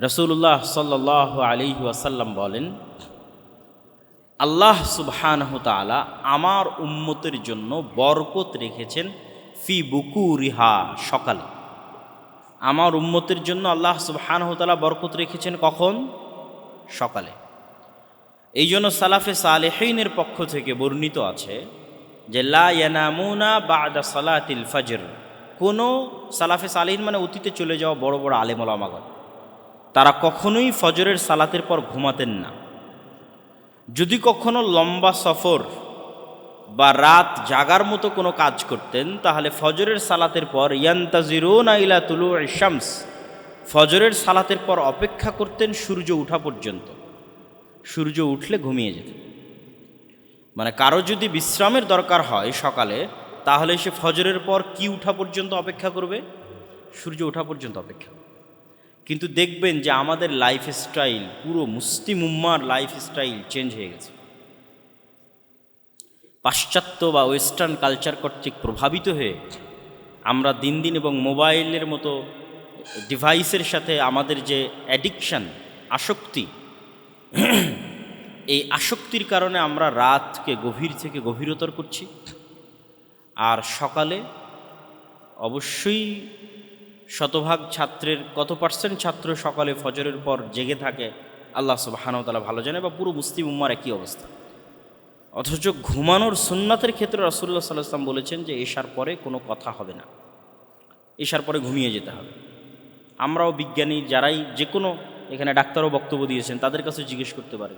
রাসূলুল্লাহ সাল্লাল্লাহু আলাইহি ওয়াসাল্লাম বলেন, আল্লাহ সুবহানাহু তাআলা আমার উম্মতের জন্য বরকত রেখেছেন ফি বুকুরিহা, সকালে। আমার উম্মতের জন্য আল্লাহ সুবহানাহু তাআলা বরকত রেখেছেন কখন? সকালে। এই জন্য সালাফে সালেহীনের পক্ষ থেকে বর্ণিত আছে যে লা ইয়ানামুনা বা'দা সালাতিল ফজর। কোনো সালাফে সালেহীন মানে অতীতে চলে যাওয়া বড় বড় আলেম ওলামাগণ, তারা কখনোই ফজরের সালাতের পর ঘুমাতেন না। যদি কখনো লম্বা সফর বা রাত জাগার মতো কোনো কাজ করতেন, তাহলে ফজরের সালাতের পর ইয়ান্তাজিরুনা ইলা তুলুইশ শামস, ফজরের সালাতের পর অপেক্ষা করতেন সূর্য ওঠা পর্যন্ত। সূর্য উঠলে ঘুমিয়ে যেতেন। মানে কারো যদি বিশ্রামের দরকার হয় সকালে, তাহলে সে ফজরের পর কি উঠা পর্যন্ত অপেক্ষা করবে? সূর্য ওঠা পর্যন্ত অপেক্ষা। কিন্তু দেখবেন যে আমাদের লাইফস্টাইল, পুরো মুসলিম উম্মার লাইফস্টাইল চেঞ্জ হয়ে গেছে। পাশ্চাত্য বা ওয়েস্টার্ন কালচার কর্তৃক প্রভাবিত হয়ে আমরা দিন দিন এবং মোবাইলের মতো ডিভাইসের সাথে আমাদের যে অ্যাডিকশান, আসক্তি, এই আসক্তির কারণে আমরা রাতকে গভীর থেকে গভীরতর করছি। আর সকালে অবশ্যই শতভাগ ছাত্রের কত পার্সেন্ট ছাত্র সকালে ফজরের পর জেগে থাকে আল্লাহ সুবহানাহু ওয়া তাআলা ভালো জানে, বা পুরো মুসলিম উম্মার একই অবস্থা। অথচ ঘুমানোর সুন্নাতের ক্ষেত্রে রাসূলুল্লাহ সাল্লাল্লাহু আলাইহি ওয়াসাল্লাম বলেছেন যে এশার পরে কোনো কথা হবে না, এশার পরে ঘুমিয়ে যেতে হবে। আমরাও বিজ্ঞানী যারাই, যে কোনো, এখানে ডাক্তারও বক্তব্য দিয়েছেন, তাদের কাছে জিজ্ঞেস করতে পারে।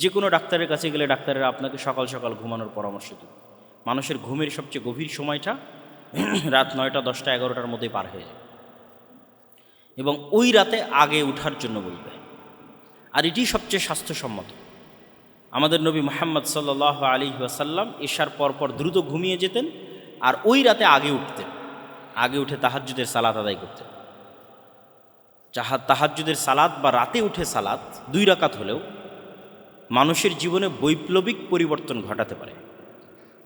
যে কোনো ডাক্তারের কাছে গেলে ডাক্তারেরা আপনাকে সকাল সকাল ঘুমানোর পরামর্শ দেবে। মানুষের ঘুমের সবচেয়ে গভীর সময়টা রাত 9টা, 10টা, 11টার মধ্যেই পার হয়ে যায়, এবং ওই রাতে আগে ওঠার জন্য বলবে। আর এটি সবচেয়ে স্বাস্থ্যসম্মত। আমাদের নবী মুহাম্মদ সাল্লাল্লাহু আলাইহি ওয়াসাল্লাম এশার পরপর দ্রুত ঘুমিয়ে যেতেন, আর ওই রাতে আগে উঠতেন। আগে উঠে তাহাজ্জুদের সালাত আদায় করতেন। তাহাজ্জুদের সালাত বা রাতে উঠে সালাত 2 রাকাত হলেও মানুষের জীবনে বৈপ্লবিক পরিবর্তন ঘটাতে পারে।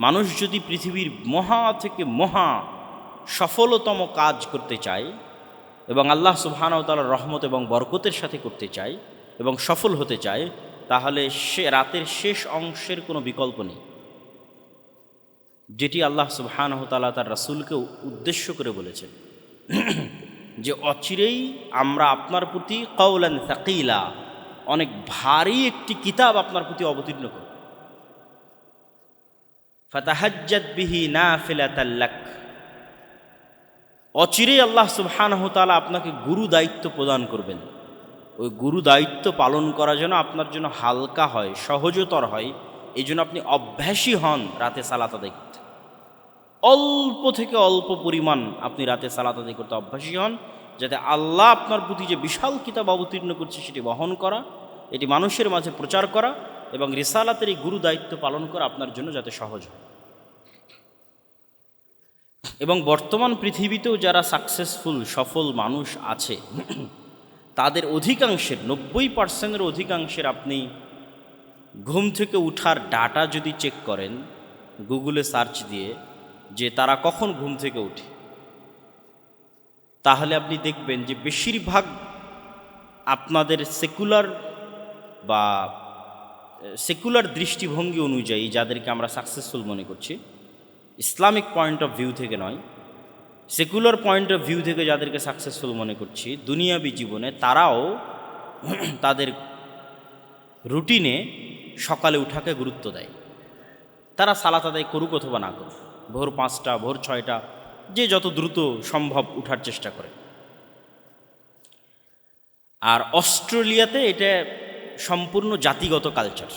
মানুষ যদি পৃথিবীর মহা থেকে মহা সফলতম কাজ করতে চায় এবং আল্লাহ সুবহানাহু ওয়া তাআলার রহমত এবং বরকতের সাথে করতে চায় এবং সফল হতে চায়, তাহলে সে রাতের শেষ অংশের কোনো বিকল্প নেই, যেটি আল্লাহ সুবহানাহু ওয়া তাআলা তার রাসূলকে উদ্দেশ্য করে বলেছেন যে অচিরেই আমরা আপনার প্রতি কাওলান সাকিলা, অনেক ভারী একটি কিতাব আপনার প্রতি অবতীর্ণ করব। ফাতাহাজ্জাদ বিহি নাফিলাতাল লাক, অচিরেই আল্লাহ সুবহানাহু ওয়া তাআলা আপনাকে গুরু দায়িত্ব প্রদান করবেন। ওই গুরু দায়িত্ব পালন করা যেন আপনার জন্য হালকা হয়, সহজতর হয়, এই জন্য আপনি অভ্যাসী হন রাতে সালাত আদায় করতে। অল্প থেকে অল্প পরিমাণ আপনি রাতে সালাত আদায় করতে অভ্যাসী হন, যাতে আল্লাহ আপনার প্রতি যে বিশাল কিতাব অবতীর্ণ করছে সেটি বহন করা, এটি মানুষের মাঝে প্রচার করা এবং রিসালাতের এই গুরু দায়িত্ব পালন করা আপনার জন্য যাতে সহজ হয়। এবং বর্তমান পৃথিবীতেও যারা সাকসেসফুল, সফল মানুষ আছে, তাদের অধিকাংশের 90% অধিকাংশের আপনি ঘুম থেকে উঠার ডাটা যদি চেক করেন গুগলে সার্চ দিয়ে, যে তারা কখন ঘুম থেকে উঠে, তাহলে আপনি দেখবেন যে বেশিরভাগ আপনাদের সেকুলার দৃষ্টিভঙ্গি অনুযায়ী যাদেরকে আমরা সাকসেসফুল মনে করছি, ইসলামিক পয়েন্ট অফ ভিউ থেকে নয়, সেকুলার পয়েন্ট অফ ভিউ থেকে যাদেরকে সাকসেসফুল মনে করছি দুনিয়াবী জীবনে, তারাও তাদের রুটিনে সকালে উঠাকে গুরুত্ব দেয়। তারা সালাত আদায় করুক অথবা না করুক, ভোর 5টা, ভোর 6টা, যে যত দ্রুত সম্ভব উঠার চেষ্টা করে। আর অস্ট্রেলিয়াতে এটা সম্পূর্ণ জাতিগত কালচার,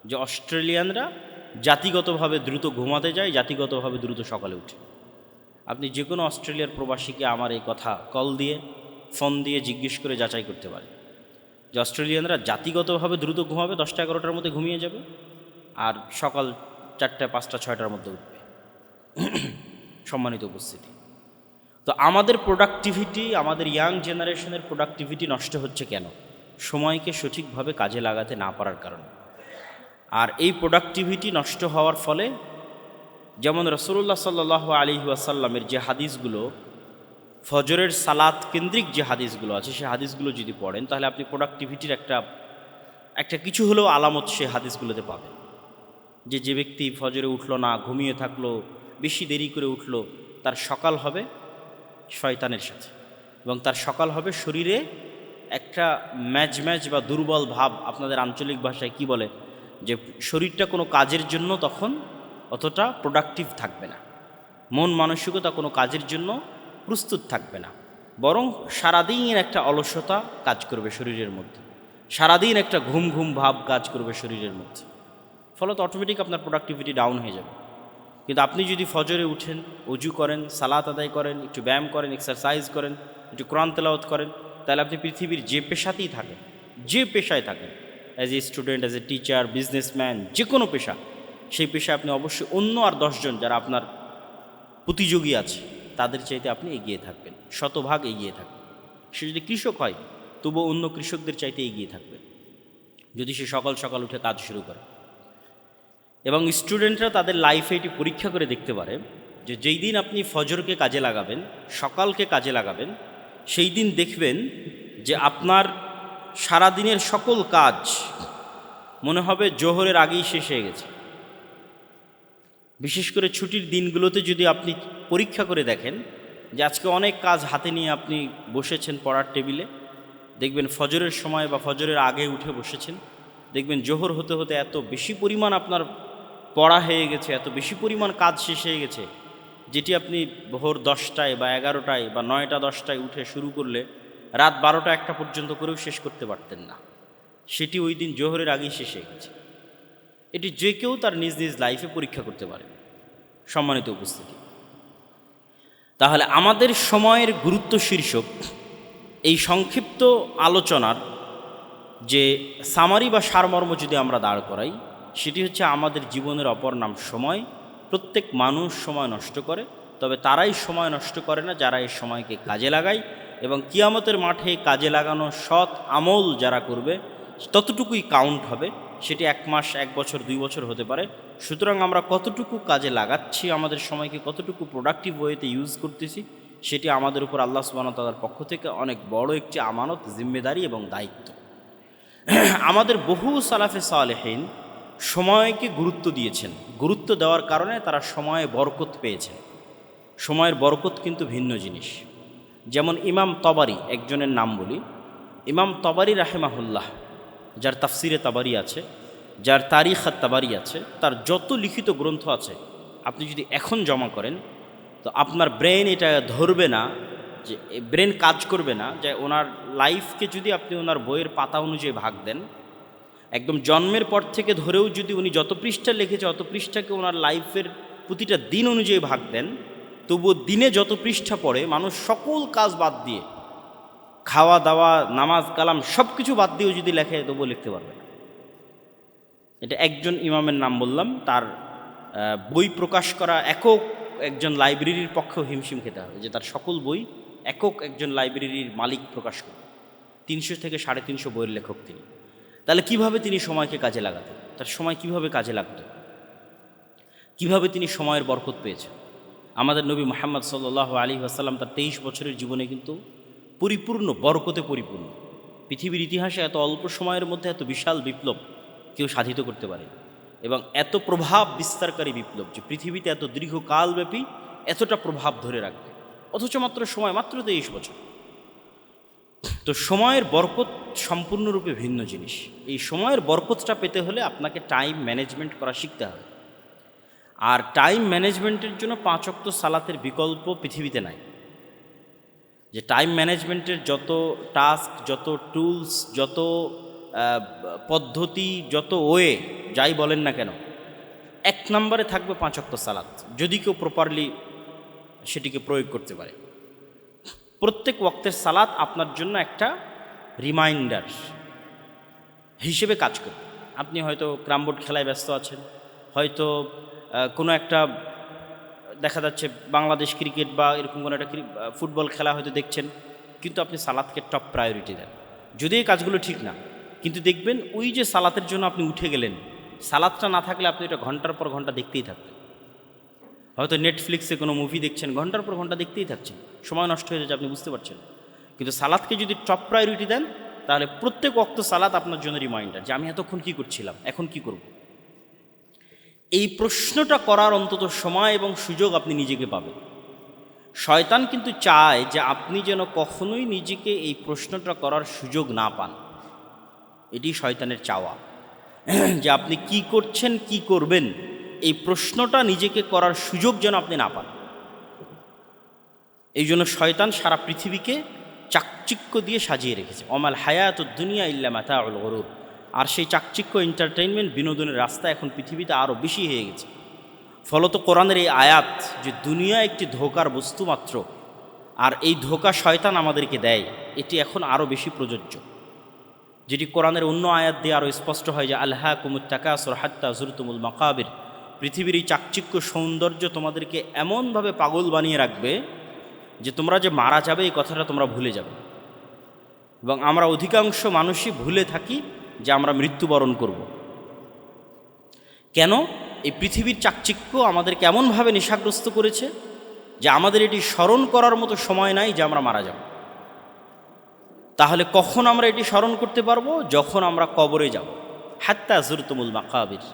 যে অস্ট্রেলিয়ানরা জাতিগতভাবে দ্রুত ঘুমাতে যায়, জাতিগতভাবে দ্রুত সকালে উঠে। আপনি যে কোনো অস্ট্রেলিয়ার প্রবাসীকে আমার এই কথা কল দিয়ে, ফোন দিয়ে জিজ্ঞেস করে যাচাই করতে পারে যে অস্ট্রেলিয়ানরা জাতিগতভাবে দ্রুত ঘুমাবে, 10টা 11টার মধ্যে ঘুমিয়ে যাবে, আর সকাল 4টা 5টা 6টার মধ্যে উঠবে। সম্মানিত উপস্থিতি, তো আমাদের প্রোডাক্টিভিটি, আমাদের ইয়াং জেনারেশনের প্রোডাক্টিভিটি নষ্ট হচ্ছে কেন? সময়কে সঠিকভাবে কাজে লাগাতে না পারার কারণে। আর এই প্রোডাক্টিভিটি নষ্ট হওয়ার ফলে, যেমন রাসূলুল্লাহ সাল্লাল্লাহু আলাইহি ওয়াসাল্লামের যে হাদিসগুলো ফজরের সালাত কেন্দ্রিক যে হাদিসগুলো আছে সেই হাদিসগুলো যদি পড়েন তাহলে আপনি প্রোডাক্টিভিটির একটা কিছু হলেও আলামত সেই হাদিসগুলোতে পাবেন। যে ব্যক্তি ফজরে উঠলো না, ঘুমিয়ে থাকলো, বেশি দেরি করে উঠলো, তার সকাল হবে শয়তানের সাথে, এবং তার সকাল হবে শরীরে একটা ম্যাজ বা দুর্বল ভাব, আপনাদের আঞ্চলিক ভাষায় কি বলে, যে শরীরটা কোনো কাজের জন্য তখন অতটা প্রোডাক্টিভ থাকবে না, মন মানসিকতা কোনো কাজের জন্য প্রস্তুত থাকবে না, বরং সারাদিন একটা অলসতা কাজ করবে শরীরের মধ্যে, সারাদিন একটা ঘুম ঘুম ভাব কাজ করবে শরীরের মধ্যে, ফলত অটোমেটিক আপনার প্রোডাক্টিভিটি ডাউন হয়ে যাবে। কিন্তু আপনি যদি ফজরে উঠেন, অজু করেন, সালাত আদায় করেন, একটু ব্যায়াম করেন, এক্সারসাইজ করেন, একটু কোরআন তেলাওয়াত করেন, তাহলে আপনি পৃথিবীর যে পেশাতেই থাকেন, যে পেশায় থাকেন, as a student, as a teacher, businessman, যে কোনো পেশা, সেই পেশায় আপনি অবশ্যই অন্য আর 10 জন যারা আপনার প্রতিযোগী আছে তাদের চাইতে আপনি এগিয়ে থাকবেন, শতভাগ এগিয়ে থাকবেন। সে যদি কৃষক হয় তবুও অন্য কৃষকদের চাইতে এগিয়ে থাকবে যদি সে সকাল সকাল উঠে কাজ শুরু করে। এবং স্টুডেন্টরা তাদের লাইফে এটি পরীক্ষা করে দেখতে পারে যে যেই দিন আপনি ফজরকে কাজে লাগাবেন, সকালকে কাজে লাগাবেন, সেই দিন দেখবেন যে আপনার সারাদিনের সকল কাজ মনে হবে জোহরের আগেই শেষ হয়ে গেছে। বিশেষ করে ছুটির দিনগুলোতে যদি আপনি পরীক্ষা করে দেখেন যে আজকে অনেক কাজ হাতে নিয়ে আপনি বসেছেন পড়ার টেবিলে, দেখবেন ফজরের সময় বা ফজরের আগে উঠে বসেছেন, দেখবেন জোহর হতে হতে এত বেশি পরিমাণ আপনার পড়া হয়ে গেছে, এত বেশি পরিমাণ কাজ শেষ হয়ে গেছে, যেটি আপনি ভোর 10টায় বা 11টায় বা 9টা 10টায় উঠে শুরু করলে রাত 12টা 1টা পর্যন্ত করেও শেষ করতে পারতেন না, সেটি ওই দিন জোহরের আগেই শেষ হয়ে গেছে। এটি যে কেউ তার নিজ নিজ লাইফে পরীক্ষা করতে পারে। সম্মানিত উপস্থিতি, তাহলে আমাদের সময়ের গুরুত্ব শীর্ষক এই সংক্ষিপ্ত আলোচনার যে সামারি বা সারমর্ম যদি আমরা দাঁড় করাই, সেটি হচ্ছে আমাদের জীবনের অপর নাম সময়। প্রত্যেক মানুষ সময় নষ্ট করে, তবে তারাই সময় নষ্ট করে না যারা এই সময়কে কাজে লাগায়, এবং কিয়ামতের মাঠে কাজে লাগানো সৎ আমল যারা করবে ততটুকুই কাউন্ট হবে, সেটি 1 মাস 1 বছর 2 বছর হতে পারে। সুতরাং আমরা কতটুকু কাজে লাগাচ্ছি, আমাদের সময়কে কতটুকু প্রোডাক্টিভ ওয়েতে ইউজ করতেছি, সেটি আমাদের উপর আল্লাহ সুবহানাহু ওয়া তাআলার পক্ষ থেকে অনেক বড় একটি আমানত, জিম্মেদারি এবং দায়িত্ব। আমাদের বহু সালাফে সালেহিন সময়কে গুরুত্ব দিয়েছেন, গুরুত্ব দেওয়ার কারণে তারা সময়ে বরকত পেয়েছেন। সময়ের বরকত কিন্তু ভিন্ন জিনিস। যেমন ইমাম তবারি, একজনের নাম বলি, ইমাম তবারি রাহেমাহুল্লাহ, যার তাফসিরে তাবারি আছে, যার তারিখ আর তাবারি আছে, তার যত লিখিত গ্রন্থ আছে আপনি যদি এখন জমা করেন তো আপনার ব্রেন এটা ধরবে না, যে ব্রেন কাজ করবে না যে ওনার লাইফকে যদি আপনি ওনার বইয়ের পাতা অনুযায়ী ভাগ দেন, একদম জন্মের পর থেকে ধরেও যদি উনি যত পৃষ্ঠা লিখেছে অত পৃষ্ঠাকে ওনার লাইফের প্রতিটা দিন অনুযায়ী ভাগ দেন, তবুও দিনে যত পৃষ্ঠা পড়ে মানুষ সকল কাজ বাদ দিয়ে, খাওয়া দাওয়া, নামাজ কালাম সব কিছু বাদ দিয়েও যদি লেখে তবুও লিখতে পারবে না। এটা একজন ইমামের নাম বললাম, তার বই প্রকাশ করা একক একজন লাইব্রেরির পক্ষেও হিমশিম খেতে হবে, যে তার সকল বই একক একজন লাইব্রেরির মালিক প্রকাশ করবে। 300 থেকে 350 বইয়ের লেখক তিনি। তাহলে কিভাবে তিনি সময়কে কাজে লাগাতেন, তার সময় কিভাবে কাজে লাগত, কিভাবে তিনি সময়ের বরকত পেয়েছেন। আমাদের নবী মুহাম্মদ সাল্লাল্লাহু আলাইহি ওয়াসাল্লাম তার 23 বছরের জীবনে কিন্তু পরিপূর্ণ বরকতে পরিপূর্ণ। পৃথিবীর ইতিহাসে এত অল্প সময়ের মধ্যে এত বিশাল বিপ্লব কেউ সাধিত করতে পারে, এবং এত প্রভাব বিস্তারকারী বিপ্লব যে পৃথিবীতে এত দীর্ঘকালব্যাপী এতটা প্রভাব ধরে রাখবে, অথচ মাত্র সময় মাত্র 23 বছর। তো সময়ের বরকত সম্পূর্ণরূপে ভিন্ন জিনিস। এই সময়ের বরকতটা পেতে হলে আপনাকে টাইম ম্যানেজমেন্ট করা শিখতে হবে। আর টাইম ম্যানেজমেন্টের জন্য 5 ওয়াক্ত সালাতের বিকল্প পৃথিবীতে নাই। যে টাইম ম্যানেজমেন্টের যত টাস্ক, যত টুলস, যত পদ্ধতি, যত ওয়ে যাই বলেন না কেন, 1 নম্বরে থাকবে 5 ওয়াক্ত সালাত, যদি কেউ প্রপারলি সেটিকে প্রয়োগ করতে পারে। প্রত্যেক ওয়াক্তের সালাত আপনার জন্য একটা রিমাইন্ডার হিসেবে কাজ করবে। আপনি হয়তো ক্রামবোর্ড খেলায় ব্যস্ত আছেন, হয়তো কোনো একটা দেখা যাচ্ছে বাংলাদেশ ক্রিকেট বা এরকম কোনো একটা ফুটবল খেলা হয়তো দেখছেন, কিন্তু আপনি সালাতকে টপ প্রায়োরিটি দেন। যদি এই কাজগুলো ঠিক না, কিন্তু দেখবেন ওই যে সালাতের জন্য আপনি উঠে গেলেন, সালাতটা না থাকলে আপনি এটা ঘন্টার পর ঘন্টা দেখতেই থাকবেন। হয়তো নেটফ্লিক্সে কোনো মুভি দেখছেন, ঘন্টার পর ঘন্টা দেখতেই থাকছেন, সময় নষ্ট হয়ে যাচ্ছে, আপনি বুঝতে পারছেন। কিন্তু সালাদকে যদি টপ প্রায়োরিটি দেন, তাহলে প্রত্যেক ওয়াক্ত সালাত আপনার জন্য রিমাইন্ডার যে আমি এতক্ষণ কী করছিলাম, এখন কি করব। এই প্রশ্নটা করার অন্তত সময় এবং সুযোগ আপনি নিজেকে পাবেন। শয়তান কিন্তু চায় যে আপনি যেন কখনোই নিজেকে এই প্রশ্নটা করার সুযোগ না পান। এটি শয়তানের চাওয়া, যে আপনি কি করছেন, কি করবেন, এই প্রশ্নটা নিজেকে করার সুযোগ যেন আপনি না পান। এই জন্য শয়তান সারা পৃথিবীকে চাকচিক্য দিয়ে সাজিয়ে রেখেছে। অমাল হায়াতুদ দুনিয়া ইল্লা মাতাউল গুরুর। আর সেই চাকচিক্য, এন্টারটেইনমেন্ট, বিনোদনের রাস্তা এখন পৃথিবীতে আরও বেশি হয়ে গেছে। ফলত কোরআনের এই আয়াত যে দুনিয়া একটি ধোঁকার বস্তু মাত্র, আর এই ধোঁকা শয়তান আমাদেরকে দেয়, এটি এখন আরও বেশি প্রযোজ্য। যেটি কোরআনের অন্য আয়াত দিয়ে আরও স্পষ্ট হয় যে আলহাকুমুত তাকাসুর হাত্তা যুরতুমুল মাকাবির। পৃথিবীর এই চাকচিক্য সৌন্দর্য তোমাদেরকে এমনভাবে পাগল বানিয়ে রাখবে যে তোমরা যে মারা যাবে এই কথাটা তোমরা ভুলে যাবে। এবং আমরা অধিকাংশ মানুষই ভুলে থাকি যে আমরা মৃত্যুবরণ করব। কেন? এই পৃথিবীর চাকচিক্য আমাদেরকে এমনভাবে নেশাগ্রস্ত করেছে যে আমাদের এটি স্মরণ করার মতো সময় নাই যে আমরা মারা যাব। তাহলে কখন আমরা এটি স্মরণ করতে পারবো? যখন আমরা কবরে যাব। হাত্তা যুরতুমুল মাকাবির।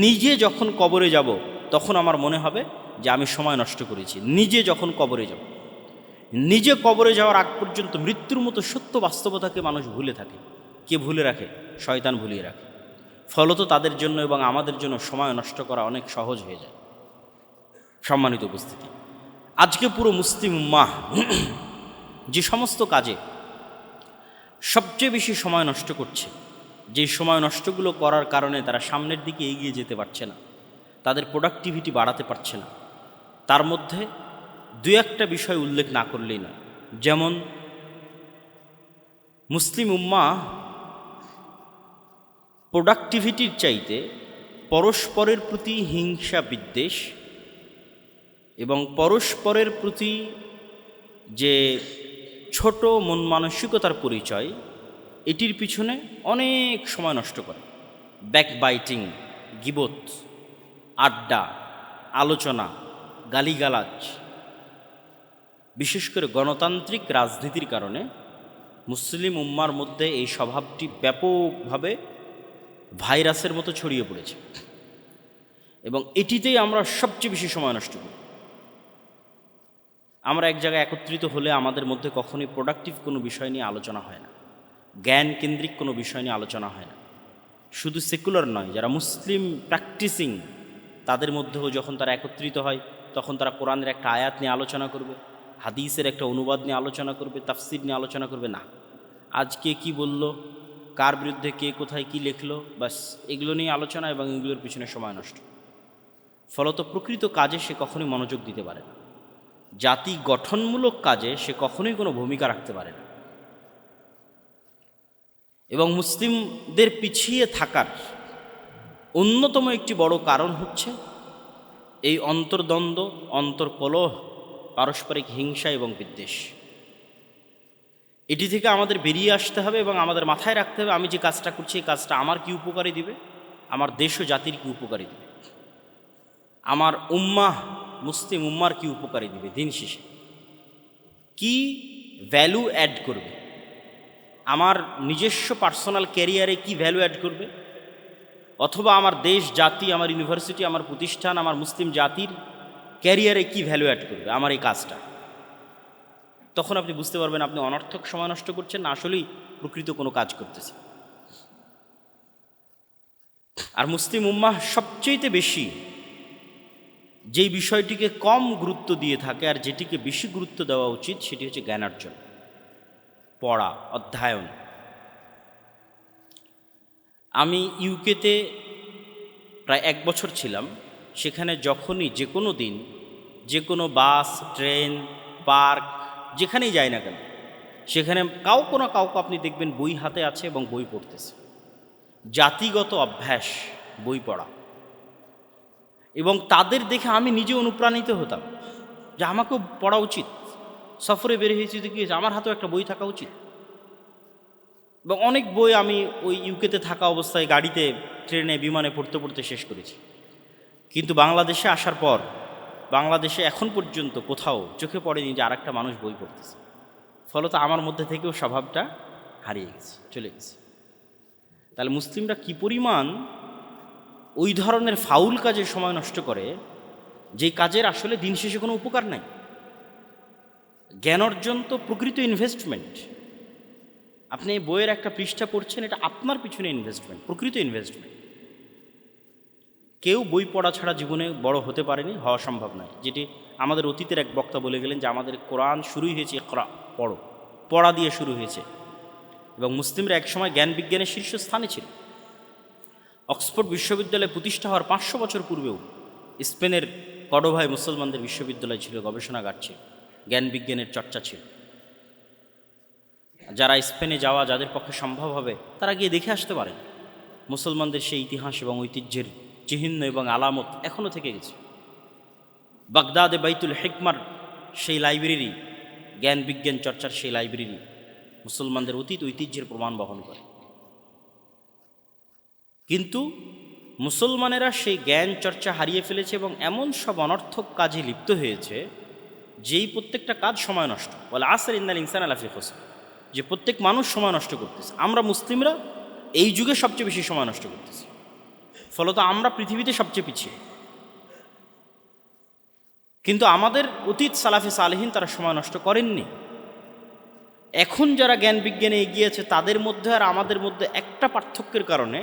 নিজে যখন কবরে যাব তখন আমার মনে হবে যে আমি সময় নষ্ট করেছি। নিজে যখন কবরে যাব, নিজে কবরে যাওয়ার আগ পর্যন্ত মৃত্যুর মতো সত্য বাস্তবতাকে মানুষ ভুলে থাকে। কে ভুলে রাখে? শয়তান ভুলিয়ে রাখে। ফলত তাদের জন্য এবং আমাদের জন্য সময় নষ্ট করা অনেক সহজ হয়ে যায়। সম্মানিত উপস্থিতি, আজকে পুরো মুসলিম উম্মাহ যে সমস্ত কাজে সবচেয়ে বেশি সময় নষ্ট করছে, যে সময় নষ্টগুলো করার কারণে তারা সামনের দিকে এগিয়ে যেতে পারছে না, তাদের প্রোডাক্টিভিটি বাড়াতে পারছে না, তার মধ্যে দু একটা বিষয় উল্লেখ না করলেই নয়। যেমন মুসলিম উম্মাহ প্রোডাক্টিভিটির চাইতে পরস্পরের প্রতি হিংসা বিদ্বেষ এবং পরস্পরের প্রতি যে ছোট মন মানসিকতার পরিচয়, এটির পিছনে অনেক সময় নষ্ট করে। ব্যাকবাইটিং, গিবত, আড্ডা, আলোচনা, গালিগালাজ, বিশেষ করে গণতান্ত্রিক রাজনীতির কারণে মুসলিম উম্মার মধ্যে এই স্বভাবটি ব্যাপকভাবে ভাইরাসের মতো ছড়িয়ে পড়েছে এবং এটিতেই আমরা সবচেয়ে বেশি সময় নষ্ট করি। আমরা এক জায়গায় একত্রিত হলে আমাদের মধ্যে কখনোই প্রোডাক্টিভ কোনো বিষয় নিয়ে আলোচনা হয় না, জ্ঞান কেন্দ্রিক কোনো বিষয় নিয়ে আলোচনা হয় না। শুধু সেকুলার নয়, যারা মুসলিম প্র্যাকটিসিং তাদের মধ্যেও যখন তারা একত্রিত হয় তখন তারা কোরআনের একটা আয়াত নিয়ে আলোচনা করবে, হাদিসের একটা অনুবাদ নিয়ে আলোচনা করবে, তাফসির নিয়ে আলোচনা করবে না। আজকে কি বলল, কার বিরুদ্ধে কে কোথায় কি লিখলো, বাস এগুলো নিয়ে আলোচনা এবং এগুলোর পিছনে সময় নষ্ট। ফলত প্রকৃত কাজে সে কখনোই মনোযোগ দিতে পারে না, জাতি গঠনমূলক কাজে সে কখনোই কোনো ভূমিকা রাখতে পারে না। এবং মুসলিমদের পিছিয়ে থাকার অন্যতম একটি বড় কারণ হচ্ছে এই অন্তর্দ্বন্দ্ব, অন্তর্কলহ, পারস্পরিক হিংসা এবং বিদ্বেষ। এটি থেকে আমাদের বেরিয়ে আসতে হবে এবং আমাদের মাথায় রাখতে হবে আমি যে কাজটা করছি এই কাজটা আমার কি উপকারী দিবে, আমার দেশ ও জাতির কি উপকারী দিবে, আমার উম্মাহ মুসলিম উম্মার কি উপকারী দিবে, দিন শেষে কি ভ্যালু অ্যাড করবে, আমার নিজস্ব পার্সোনাল ক্যারিয়ারে কি ভ্যালু অ্যাড করবে, অথবা আমার দেশ জাতি, আমার ইউনিভার্সিটি, আমার প্রতিষ্ঠান, আমার মুসলিম জাতির ক্যারিয়ারে কি ভ্যালু অ্যাড করবে আমার এই কাজটা। তখন আপনি বুঝতে পারবেন আপনি অনর্থক সময় নষ্ট করছেন না, আসলেই প্রকৃত কোনো কাজ করতেছে। আর মুসলিম উম্মাহ সবচেয়ে বেশি যেই বিষয়টিকে কম গুরুত্ব দিয়ে থাকে আর যেটিকে বেশি গুরুত্ব দেওয়া উচিত সেটি হচ্ছে জ্ঞানার্জন, পড়া, অধ্যয়ন। আমি ইউকেতে প্রায় 1 বছর ছিলাম। সেখানে যখনই যে কোনো দিন যে কোনো বাস, ট্রেন, পার্ক, যেখানেই যাই না কেন, সেখানে কাউকে না কাউকে আপনি দেখবেন বই হাতে আছে এবং বই পড়তেছে। জাতিগত অভ্যাস বই পড়া, এবং তাদের দেখে আমি নিজে অনুপ্রাণিত হতাম যে আমাকেও পড়া উচিত। সফরে বের হয়েছি তো কি হয়েছে, আমার হাতেও একটা বই থাকা উচিত। এবং অনেক বই আমি ওই ইউকেতে থাকা অবস্থায় গাড়িতে, ট্রেনে, বিমানে পড়তে পড়তে শেষ করেছি। কিন্তু বাংলাদেশে আসার পর বাংলাদেশে এখন পর্যন্ত কোথাও চোখে পড়েনি যে আরেকটা মানুষ বই পড়তেছে। ফলত আমার মধ্যে থেকেও স্বভাবটা হারিয়ে গেছে, চলে গেছে। তাহলে মুসলিমরা কি পরিমাণ ওই ধরনের ফাউল কাজে সময় নষ্ট করে, যেই কাজের আসলে দিন শেষে কোনো উপকার নাই। জ্ঞান অর্জন তো প্রকৃত ইনভেস্টমেন্ট। আপনি বইয়ের একটা পৃষ্ঠা পড়ছেন, এটা আপনার পিছনে ইনভেস্টমেন্ট, প্রকৃত ইনভেস্টমেন্ট। কেউ বই পড়া ছাড়া জীবনে বড় হতে পারেনি, হওয়া সম্ভব নয়। যেটি আমাদের অতীতের এক বক্তা বলে গেলেন যে আমাদের কোরআন শুরুই হয়েছে ইকরা, পড়ো, পড়া দিয়ে শুরু হয়েছে। এবং মুসলিমরা একসময় জ্ঞান বিজ্ঞানের শীর্ষস্থানে ছিল। অক্সফোর্ড বিশ্ববিদ্যালয় প্রতিষ্ঠা হওয়ার 500 বছর পূর্বেও স্পেনের কর্ডোভায় মুসলমানদের বিশ্ববিদ্যালয় ছিল, গবেষণাগার ছিল, জ্ঞান বিজ্ঞানের চর্চা ছিল। যারা স্পেনে যাওয়া, যাদের পক্ষে সম্ভব হবে, তারা গিয়ে দেখে আসতে পারে। মুসলমানদের সেই ইতিহাস এবং ঐতিহ্যের চিহ্ন এবং আলামত এখনও থেকে গেছে। বাগদাদে বাইতুল হিকমার সেই লাইব্রেরি, জ্ঞান বিজ্ঞান চর্চার সেই লাইব্রেরি মুসলমানদের অতীত ঐতিহ্যের প্রমাণ বহন করে। কিন্তু মুসলমানেরা সেই জ্ঞান চর্চা হারিয়ে ফেলেছে এবং এমন সব অনর্থক কাজে লিপ্ত হয়েছে যেই প্রত্যেকটা কাজ সময় নষ্ট। বলে আসর ইন্নাল ইনসান লাফি খুসর, যে প্রত্যেক মানুষ সময় নষ্ট করতেছে। আমরা মুসলিমরা এই যুগে সবচেয়ে বেশি সময় নষ্ট করতেছি, ফলত আমরা পৃথিবীতে সবচেয়ে পিছিয়ে। কিন্তু আমাদের অতীত সালাফে সালেহিন তারা সময় নষ্ট করেননি। এখন যারা জ্ঞান বিজ্ঞানে এগিয়েছে তাদের মধ্যে আর আমাদের মধ্যে একটা পার্থক্যের কারণে,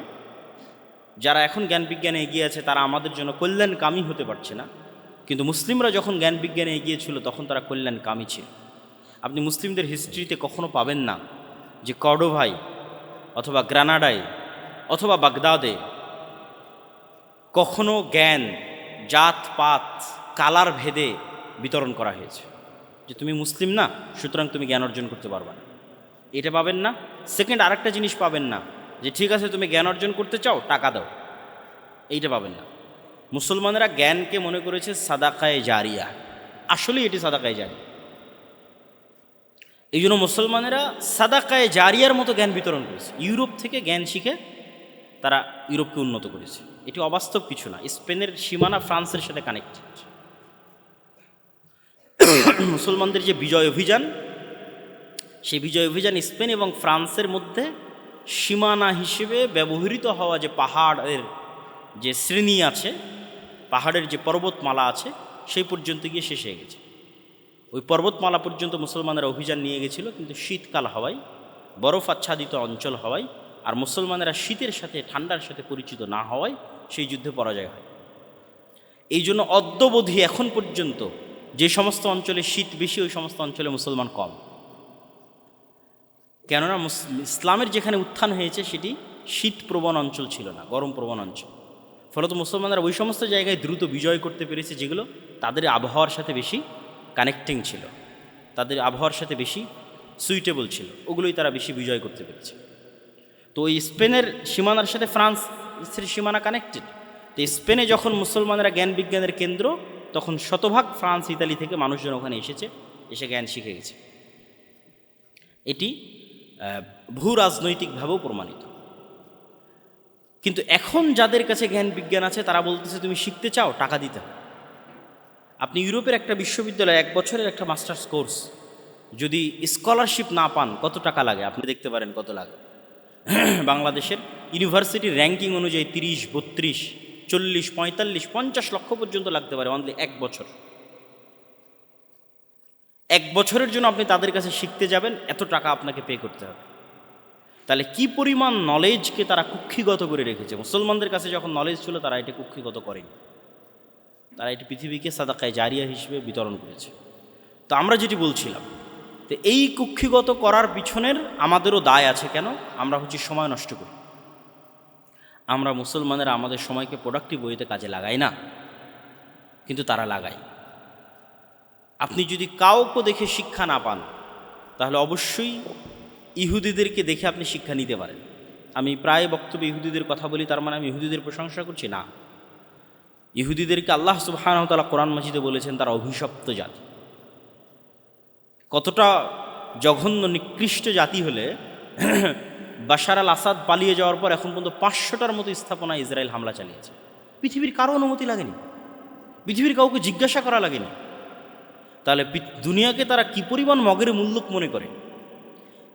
যারা এখন জ্ঞান বিজ্ঞানে এগিয়ে আছে তারা আমাদের জন্য কল্যাণকামী হতে পারছে না। কিন্তু মুসলিমরা যখন জ্ঞান বিজ্ঞানে এগিয়েছিল তখন তারা কল্যাণকামী ছিল। আপনি মুসলিমদের হিস্ট্রিতে কখনো পাবেন না যে কর্ডোভায় অথবা গ্রানাডায় অথবা বাগদাদে কখনো জ্ঞান জাত পাত কালার ভেদে বিতরণ করা হয়েছে, যে তুমি মুসলিম না সুতরাং তুমি জ্ঞান অর্জন করতে পারবে না, এটা পাবেন না। সেকেন্ড, আরেকটা জিনিস পাবেন না যে ঠিক আছে তুমি জ্ঞান অর্জন করতে চাও, টাকা দাও, এইটা পাবেন না। মুসলমানেরা জ্ঞানকে মনে করেছে সাদাকায়ে জারিয়া, আসলেই এটি সাদাকায়ে জারিয়া। এই জন্য মুসলমানেরা সাদাকায়ে জারিয়ার মতো জ্ঞান বিতরণ করেছে। ইউরোপ থেকে জ্ঞান শিখে তারা ইউরোপকে উন্নত করেছে। এটি অবাস্তব কিছু না। স্পেনের সীমানা ফ্রান্সের সাথে কানেক্টেড। মুসলমানদের যে বিজয় অভিযান, সেই বিজয় অভিযান স্পেন এবং ফ্রান্সের মধ্যে সীমানা হিসেবে ব্যবহৃত হওয়া যে পাহাড়ের যে শ্রেণী আছে, পাহাড়ের যে পর্বতমালা আছে, সেই পর্যন্ত গিয়ে শেষ হয়ে গেছে। ওই পর্বতমালা পর্যন্ত মুসলমানেরা অভিযান নিয়ে গেছিল, কিন্তু শীতকাল হওয়ায়, বরফ আচ্ছাদিত অঞ্চল হওয়ায়, আর মুসলমানেরা শীতের সাথে ঠান্ডার সাথে পরিচিত না হওয়ায় সেই যুদ্ধে পরাজয় হয়। এই জন্য অদ্যবধি এখন পর্যন্ত যে সমস্ত অঞ্চলে শীত বেশি ওই সমস্ত অঞ্চলে মুসলমান কম। কেননা ইসলামের যেখানে উত্থান হয়েছে সেটি শীতপ্রবণ অঞ্চল ছিল না, গরম প্রবণ অঞ্চল। ফলত মুসলমানরা ওই সমস্ত জায়গায় দ্রুত বিজয় করতে পেরেছে যেগুলো তাদের আবহাওয়ার সাথে বেশি কানেক্টিং ছিল, তাদের আবহাওয়ার সাথে বেশি সুইটেবল ছিল, ওগুলোই তারা বেশি বিজয় করতে পেরেছে। তো ওই স্পেনের সীমানার সাথে ফ্রান্সের সীমানা কানেক্টেড। তো স্পেনে যখন মুসলমানেরা জ্ঞান বিজ্ঞানের কেন্দ্র, তখন শতভাগ ফ্রান্স ইতালি থেকে মানুষজন ওখানে এসেছে, এসে জ্ঞান শিখে গেছে। এটি ভূ রাজনৈতিকভাবেও প্রমাণিত। কিন্তু এখন যাদের কাছে জ্ঞান বিজ্ঞান আছে তারা বলতেছে তুমি শিখতে চাও, টাকা দিতে হবে। আপনি ইউরোপের একটা বিশ্ববিদ্যালয়ে 1 বছরের একটা মাস্টার্স কোর্স যদি স্কলারশিপ না পান কত টাকা লাগে আপনি দেখতে পারেন কত লাগে। বাংলাদেশের ইউনিভার্সিটির র্যাঙ্কিং অনুযায়ী 30, 32, 40, 45, 50 লক্ষ পর্যন্ত লাগতে পারে অনলি 1 বছর। 1 বছরের জন্য আপনি তাদের কাছে শিখতে যাবেন, এত টাকা আপনাকে পে করতে হবে। তাহলে কি পরিমাণ নলেজকে তারা কুক্ষিগত করে রেখেছে। মুসলমানদের কাছে যখন নলেজ ছিল তারা এটি কুক্ষিগত করেনি, তারা এটি পৃথিবীকে সাদাকায়ে জারিয়া হিসেবে বিতরণ করেছে। তো আমরা যেটি বলছিলাম, তো এই কুক্ষিগত করার পিছনের আমাদেরও দায় আছে। কেন? আমরা হচ্ছে সময় নষ্ট করি। আমরা মুসলমানেরা আমাদের সময়কে প্রোডাক্টিভ ওয়েতে কাজে লাগাই না, কিন্তু তারা লাগায়। আপনি যদি কাউকে দেখে শিক্ষা না পান তাহলে অবশ্যই ইহুদিদেরকে দেখে আপনি শিক্ষা নিতে পারেন। আমি প্রায় বক্তব্যে ইহুদিদের কথা বলি, তার মানে আমি ইহুদিদের প্রশংসা করছি না। ইহুদিদেরকে আল্লাহ সুবহানাহু ওয়া তাআলা কোরআন মাজিদে বলেছেন তারা অভিশপ্ত জাতি। কতটা জঘন্য নিকৃষ্ট জাতি হলে বাশার আল আসাদ পালিয়ে যাওয়ার পর এখন পর্যন্ত 500টার মতো স্থাপনা ইসরায়েল হামলা চালিয়েছে। পৃথিবীর কারো অনুমতি লাগেনি। পৃথিবীর কাউকে জিজ্ঞাসা করা লাগেনি। তাহলে দুনিয়াকে তারা কি পরিমাণ মগের মুল্লুক মনে করে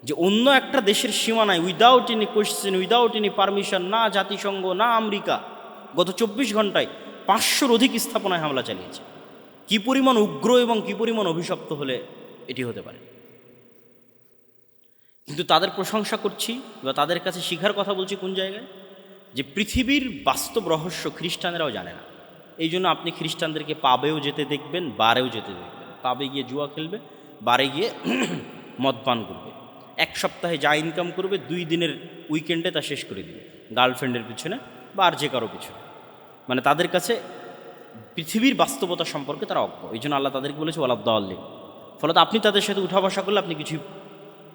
যে অন্য একটা দেশের সীমানায় without any question, without any permission, না জাতিসংঘ না আমেরিকা, গত 24 ঘন্টায় 500-র অধিক স্থাপনায় হামলা চালিয়েছে। কি পরিমাণ উগ্র এবং কি পরিমাণ অভিশপ্ত হলে এটি হতে পারে। কিন্তু তাদের প্রশংসা করছি বা তাদের কাছে শিখার কথা বলছি কোন জায়গায়, যে পৃথিবীর বাস্তব রহস্য খ্রিস্টানরাও জানে না। এই জন্য আপনি খ্রিস্টানদেরকে পাবেও যেতে দেখবেন, বারেও যেতে দেখবেন। পাবে গিয়ে জুয়া খেলবে, বারে গিয়ে মদ পান করবে, 1 সপ্তাহে যা ইনকাম করবে 2 দিনের উইকেন্ডে তা শেষ করে দিবে গার্লফ্রেন্ডের পিছনে বা আর যে কারো পিছনে। মানে তাদের কাছে পৃথিবীর বাস্তবতা সম্পর্কে তারা অজ্ঞ। এই জন্য আল্লাহ তাদেরকে বলেছে ওয়ালাদ্দাল্লিন। ফলত আপনি তাদের সাথে উঠা বসা করলে আপনি কিছুই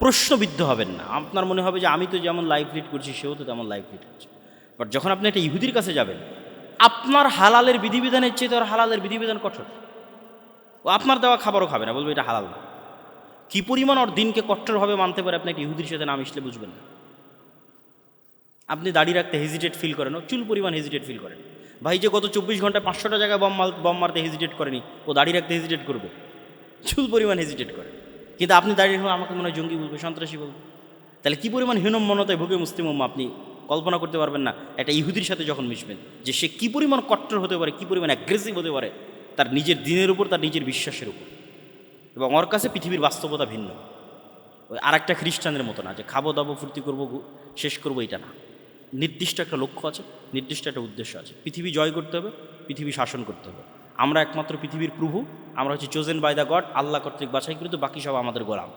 প্রশ্নবিদ্ধ হবেন না। আপনার মনে হবে যে আমি তো যেমন লাইফ লিড করছি সেও তো তেমন লাইফ লিড করছে। বাট যখন আপনি একটা ইহুদির কাছে যাবেন, আপনার হালালের বিধিবিধানের চেয়ে তোর হালালের বিধিবিধান কঠোর। ও আপনার দেওয়া খাবারও খাবে না, বলবে এটা হালাল না। কী পরিমাণ ওর দিনকে কঠোরভাবে মানতে পারে আপনি একটা ইহুদির সাথে না মিশলে বুঝবেন না। আপনি দাড়ি রাখতে হেজিটেট ফিল করেন, ও চুল পরিমাণ হেজিটেট ফিল করেন। ভাই যে গত 24 ঘন্টায় 500টা জায়গায় বম মারতে হেজিটেট করেনি, ও দাড়ি রাখতে হেজিটেট করবে, চুল পরিমাণ হেজিটেট করে। কিন্তু আপনি দাঁড়িয়ে রাখলে আমাকে মনে হয় জঙ্গি বলবে, সন্ত্রাসী বলবে। তাহলে কী পরিমাণ হীনম্মনতায় ভুগে মুসলিম উম্মাহ আপনি কল্পনা করতে পারবেন না একটা ইহুদির সাথে যখন মিশবেন, যে সে কী পরিমাণ কট্টর হতে পারে, কী পরিমাণ অ্যাগ্রেসিভ হতে পারে তার নিজের দিনের উপর, তার নিজের বিশ্বাসের উপর। এবং ওর কাছে পৃথিবীর বাস্তবতা ভিন্ন। ওই আর একটা খ্রিস্টানদের মতো না যে খাবো দাবো ফুর্তি করবো শেষ করবো, এটা না। নির্দিষ্ট একটা লক্ষ্য আছে, নির্দিষ্ট একটা উদ্দেশ্য আছে। পৃথিবী জয় করতে হবে, পৃথিবী শাসন করতে হবে। আমরা একমাত্র পৃথিবীর প্রভু, আমরা হচ্ছে চোজেন বাই দ্য গড, আল্লাহ কর্তৃক বাছাই করি, তো বাকি সব আমাদের গোলাম।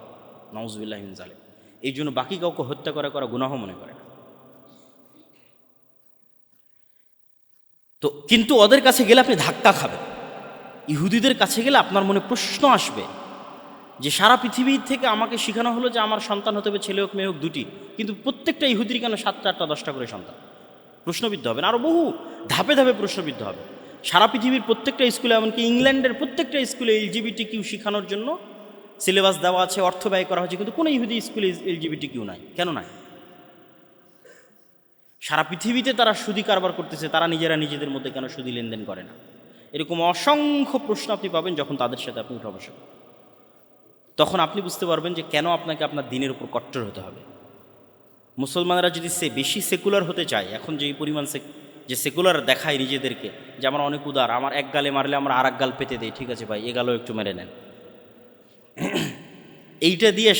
নাউজুবিল্লাহ মিন যালিক। এই জন্য বাকি কাউকে হত্যা করা গুনাহ মনে করে না। তো কিন্তু ওদের কাছে গেলে আপনি ধাক্কা খাবেন। ইহুদিদের কাছে গেলে আপনার মনে প্রশ্ন আসবে যে সারা পৃথিবী থেকে আমাকে শেখানো হলো যে আমার সন্তান হতে হবে, ছেলে হোক মেয়ে হোক 2টি, কিন্তু প্রত্যেকটা ইহুদির কেন 7টা 8টা 10টা করে সন্তান? প্রশ্নবিদ্ধ হবেন, আরও বহু ধাপে ধাপে প্রশ্নবিদ্ধ হবে। সারা পৃথিবীর প্রত্যেকটা স্কুলে, এমনকি ইংল্যান্ডের প্রত্যেকটা স্কুলে LGBTQ শেখানোর জন্য সিলেবাস দেওয়া আছে, অর্থ ব্যয় করা হচ্ছে, কিন্তু কোনো ইহুদি স্কুলে LGBTQ নাই। কেন নাই? সারা পৃথিবীতে তারা সুদি কারবার করতেছে, তারা নিজেরা নিজেদের মধ্যে কেন সুদি লেনদেন করে না? এরকম অসংখ্য প্রশ্ন আপনি পাবেন যখন তাদের সাথে আপনি উঠা বসা। তখন আপনি বুঝতে পারবেন যে কেন আপনাকে আপনার দিনের উপর কট্টর হতে হবে। মুসলমানরা যদি বেশি সেকুলার হতে চায়, এখন যে পরিমাণ যে সেকুলার দেখায় নিজেদেরকে, যে আমরা অনেক উদার, আমার এক গালে মারলে আমরা আর এক গাল পেতে দেই, ঠিক আছে ভাই এ গালও একটু মেরে নেন, এইটা দিয়ে